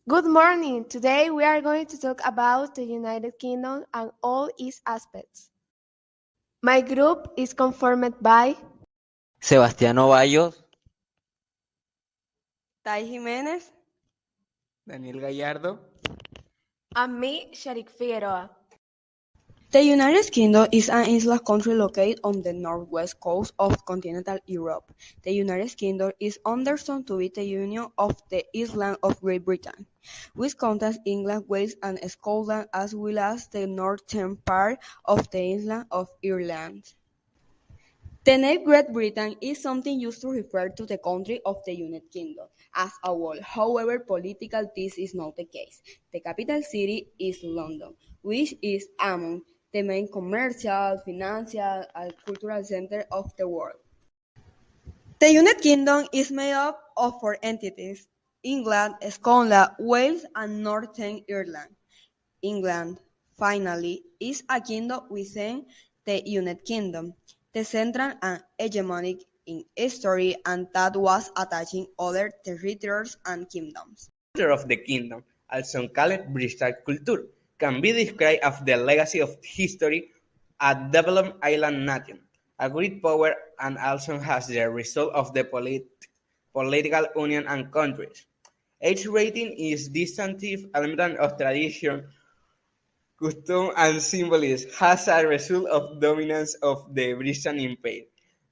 Good morning. Today we are going to talk about the United Kingdom and all its aspects. My group is conformed by Sebastiano Bayos, Tai Jiménez, Daniel Gallardo. and me, Sharik Figueroa. The United Kingdom is an island country located on the northwest coast of continental Europe. The United Kingdom is understood to be the union of the islands of Great Britain, which contains England, Wales, and Scotland, as well as the northern part of the island of Ireland. The name Great Britain is something used to refer to the country of the United Kingdom as a whole. However, politically this is not the case. The capital city is London, which is among the main commercial, financial, and cultural centers of the world. The United Kingdom is made up of four entities: England, Scotland, Wales, and Northern Ireland. England, finally, is a kingdom within the United Kingdom, the central and hegemonic in history, and that was attaching other territories and kingdoms. The culture of the kingdom, also called British culture, can be described as the legacy of history, a developed island nation, a great power, and also as the result of the political union and countries. Age rating is distinctive element of tradition, custom, and symbolism as a result of dominance of the British Empire.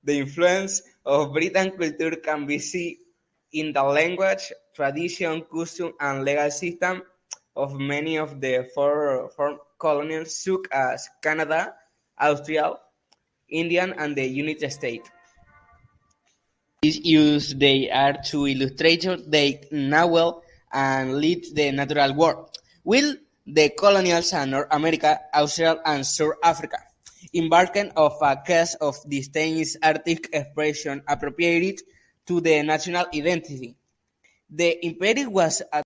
The influence of Britain culture can be seen in the language, tradition, custom, and legal system of many of the four colonies such as Canada, Austria, India, and the United States. These use they are to illustrate the novel and lead the natural world, while the colonials and North America, Australia, and South Africa embarking of a case of distinct artistic expression appropriated to the national identity. The empire was a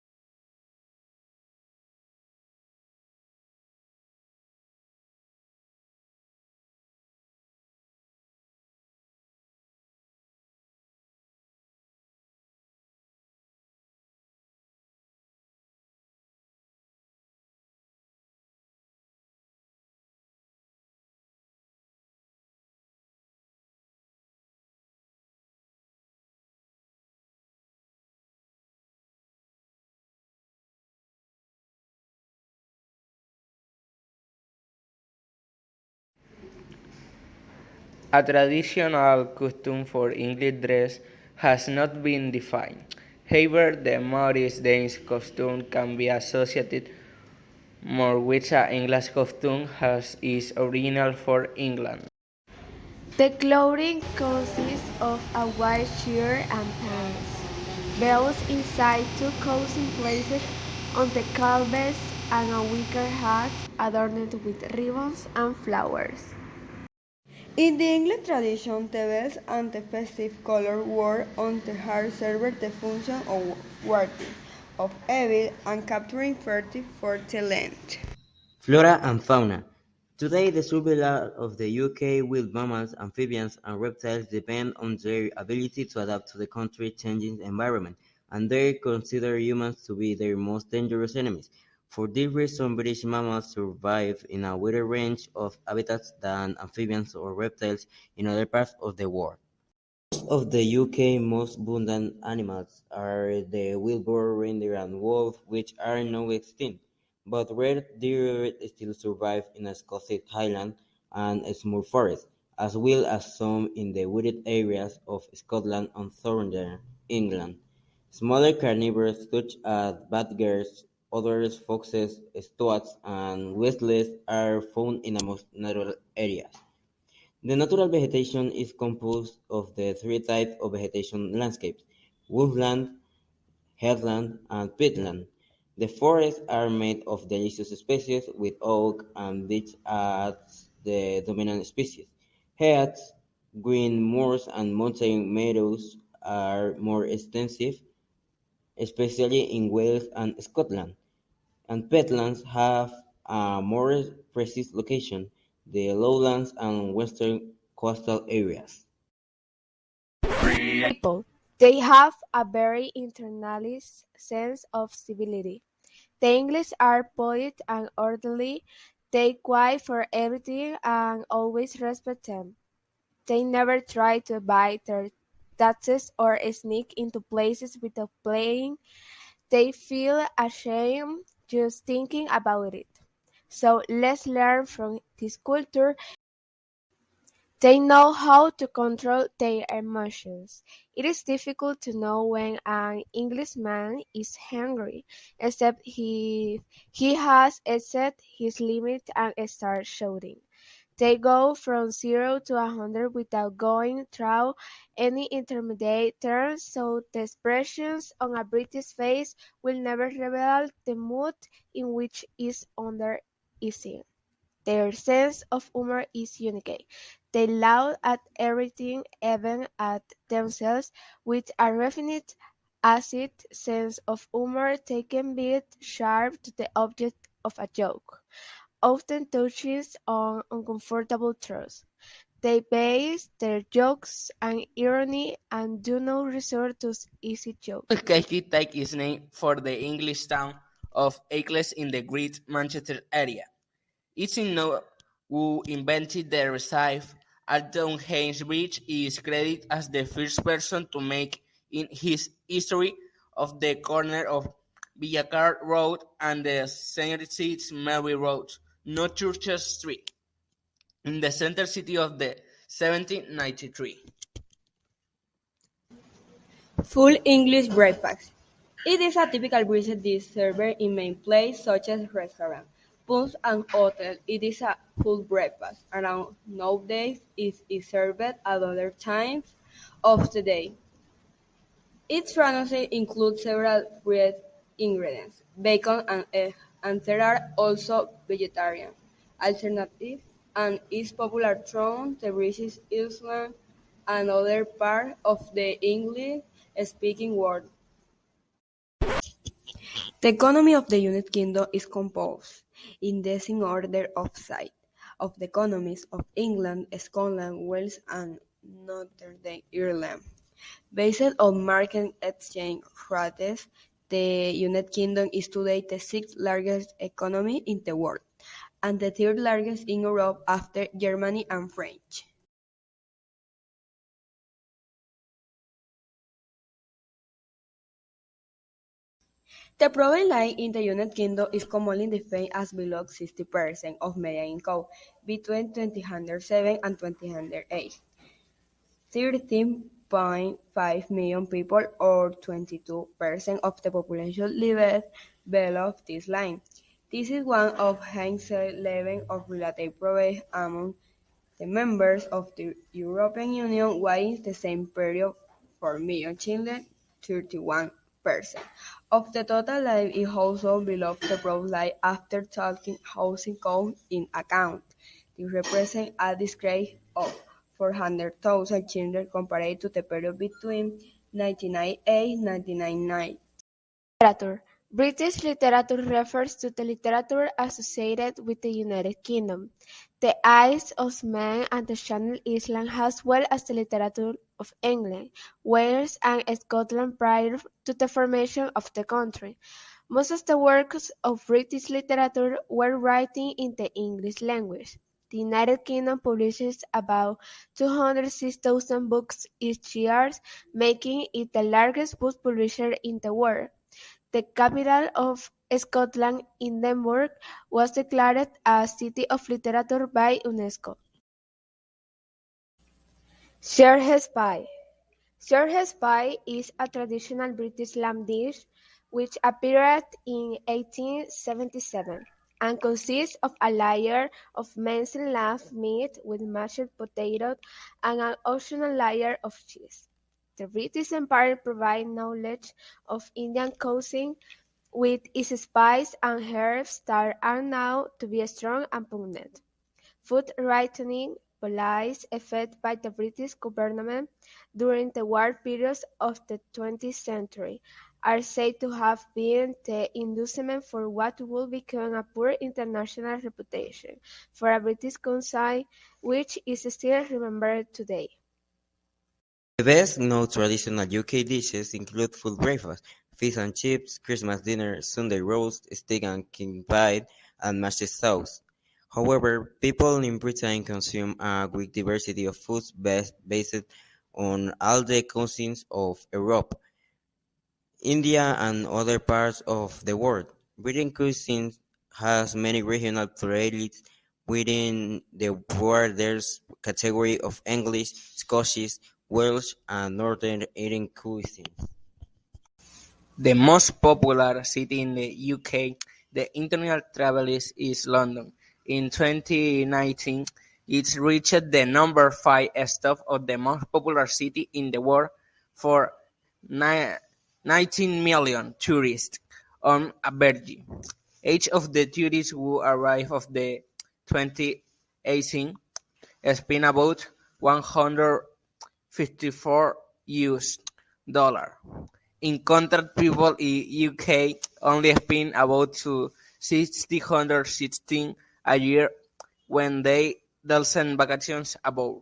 A traditional custom for English dress has not been defined. However, the modest Danish costume can be associated more with an English costume as is original for England. The clothing consists of a white shirt and pants, belts inside two cozy places on the calves, and a wicker hat adorned with ribbons and flowers. In the English tradition, the bells and the festive color worn on the heart served the function of warding of evil and capturing fertility for the land. Flora and Fauna. Today, the survival of the UK wild mammals, amphibians, and reptiles depend on their ability to adapt to the country's changing environment, and they consider humans to be their most dangerous enemies. For this reason, British mammals survive in a wider range of habitats than amphibians or reptiles in other parts of the world. Most of the UK's most abundant animals are the wild boar, reindeer, and wolf, which are now extinct, but rare deer still survive in Scottish Highlands and small forests, as well as some in the wooded areas of Scotland and southern England. Smaller carnivores such as badgers, otters, foxes, stoats, and weasels are found in most natural areas. The natural vegetation is composed of the three types of vegetation landscapes: woodland, heathland, and peatland. The forests are made of deciduous species, with oak and beech as the dominant species. Heaths, green moors, and mountain meadows are more extensive, especially in Wales and Scotland, and peatlands have a more precise location: the lowlands and western coastal areas. People. They have a very internalized sense of civility. The English are polite and orderly, they quiet for everything and always respect them. They never try to evade their taxes or sneak into places without paying. They feel ashamed just thinking about it. So let's learn from this culture. They know how to control their emotions. It is difficult to know when an Englishman is hungry, except he has set his limit and starts shouting. They go from 0 to 100 without going through any intermediate terms, so the expressions on a British face will never reveal the mood in which is under is in. Their sense of humor is unique. They laugh at everything, even at themselves, with a refined, acid sense of humor taken bit sharp to the object of a joke, often touches on uncomfortable truths. They base their jokes on irony and do not resort to easy jokes. County takes its name for the English town of Englan in the Great Manchester area. It's known who invented the recipe, although Haynes Bridge is credited as the first person to make in his history of the corner of Villacard Road and the St. St. Mary Road, not Church Street, in the center city of the 1793. Full English breakfast. It is a typical British dish served in main places such as restaurants, pubs and hotels. It is a full breakfast. Around nowadays it is served at other times of the day. Its frequency includes several fried ingredients, bacon and egg, and there are also vegetarian alternatives and is popular throughout the British Isles and other parts of the English-speaking world. The economy of the United Kingdom is composed, in descending order of size, of the economies of England, Scotland, Wales and Northern Ireland. Based on market exchange rates, the United Kingdom is today the sixth largest economy in the world, and the third largest in Europe after Germany and France. The poverty line in the United Kingdom is commonly defined as below 60% of median income between 2007 and 2008. 13.5 million people, or 22% of the population, live below this line. This is one of the highest levels of relative poverty among the members of the European Union, while in the same period, 4 million children, 31% of the total live in households below the poverty line after taking housing costs into account. This represents a decrease of 400,000 children compared to the period between 1998 and 1999. Literature. British literature refers to the literature associated with the United Kingdom, the Isles of Man and the Channel Islands, as well as the literature of England, Wales, and Scotland prior to the formation of the country. Most of the works of British literature were written in the English language. The United Kingdom publishes about 206,000 books each year, making it the largest book publisher in the world. The capital of Scotland, Edinburgh, was declared a City of Literature by UNESCO. Shepherd's pie. Shepherd's pie is a traditional British lamb dish which appeared in 1877 and consists of a layer of minced lamb meat with mashed potatoes and an optional layer of cheese. The British Empire provided knowledge of Indian cuisine with its spices and herbs that are known to be strong and pungent. Food writing policies effected by the British government during the war periods of the 20th century are said to have been the inducement for what would become a poor international reputation for a British cuisine which is still remembered today. The best known traditional UK dishes include full breakfast, fish and chips, Christmas dinner, Sunday roast, steak and king pie, and mashed sauce. However, people in Britain consume a great diversity of foods based on all the cuisines of Europe, India, and other parts of the world. British cuisine has many regional varieties within the broader category of English, Scottish, Welsh, and Northern Indian cuisine. The most popular city in the UK, the international travelers is London. In 2019, it reached the number 5 spot of the most popular city in the world for 19 million tourists on average. Each of the tourists who arrived of the 2018 spent about 154 US dollar. In contrast, people in UK only spend about to 616 a year when they send vacations abroad.